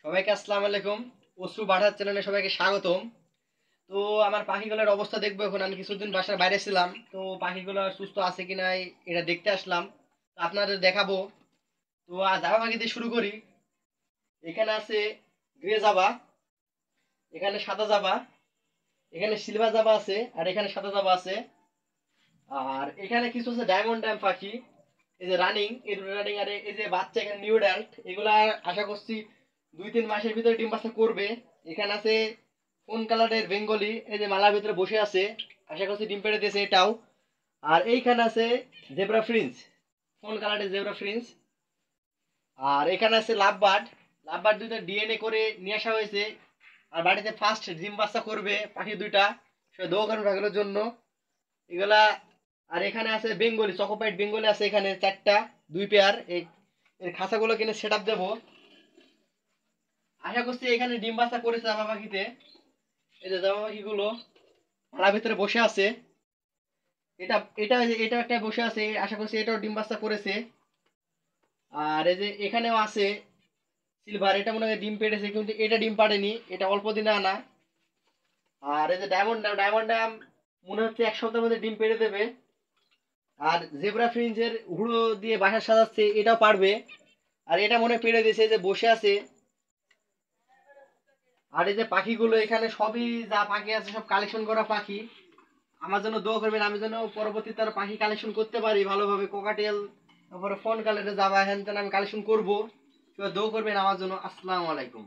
সবাইকে আসসালামু আলাইকুম। অশ্রু বাটার চ্যানেলে সবাইকে স্বাগতম। তো আমার পাখিগুলোর অবস্থা দেখবো এখন। আমি কিছুদিন বাসার বাইরে ছিলাম, তো পাখিগুলো সুস্থ আছে কিনা এটা দেখতে আসলাম, তো আপনাদের দেখাবো। তো জাবা পাখি দিয়ে শুরু করি। এখানে আছে গ্রে জাবা, এখানে সাদা জাবা, এখানে সিলভার জাবা আছে, আর এখানে সাদা জাবা আছে। আর এখানে কিছু আছে ডায়মন্ড ড্যাম পাখি, এই যে রানিং, এই দুটো রানিং, আর এই যে বাচ্চা এখানে নিউ অ্যাডাল্ট। এগুলা আশা করছি 2-3 মাসের ভিতরে ডিম বাচ্চা করবে। এখানে আছে কোন কালারের বেঙ্গলি, এই যে মালার ভিতরে বসে আছে, আশা করছি ডিম পেড়ে দিয়েছে এটাও। আর এইখানে আছে জেব্রা ফ্রিন্স, কোন কালারের জেব্রা ফ্রিন্স। আর এখানে আছে লাভ বার্ড, লাভ বার্ড দুইটা ডিএনএ করে নিয়ে আসা হয়েছে। আর বাড়িতে ফার্স্ট ডিম বাচ্চা করবে পাখি দুইটা, সে দোকান ভাগের জন্য এগুলা। আর এখানে আছে বেঙ্গলি, চকোপাইট বেঙ্গলি আছে এখানে চারটা, 2 পেয়ার। এর খাঁচাগুলো কিনে সেট আপ দেবো। আশা করছি এখানে ডিম বাচ্চা করেছে জামা পাখিতে। এই যে জামা পাখিগুলো পাড়ার ভিতরে বসে আছে। এটা এটা এটা একটা বসে আছে, আশা করছি এটাও ডিম বাচ্চা করেছে। আর এই যে এখানেও আছে সিলভার, এটা মনে হয় ডিম পেড়েছে, কিন্তু এটা ডিম পাড়েনি, এটা অল্প দিনে আনা। আর এই যে ডায়মন্ড ডাম, ডায়মন্ড ডাম মনে হচ্ছে 1 সপ্তাহের মধ্যে ডিম পেড়ে দেবে। আর জেব্রা ফ্রিন্সের হুড়ো দিয়ে বাসা সাজাচ্ছে, এটাও পারবে। আর এটা মনে হয় পেড়ে দিয়েছে, এই যে বসে আছে। আর এই যে পাখিগুলো এখানে সবই যা পাখি আছে সব কালেকশন করা পাখি। আমার জন্য দোয়া করবেন, আমি যেন পরবর্তীতে আরো পাখি কালেকশন করতে পারি ভালোভাবে। কোকাটেল, তারপরে ফোন কালারে যাবা হ্যান ত্যান আমি কালেকশন করবো। দোয়া করবেন আমার জন্য। আসসালামু আলাইকুম।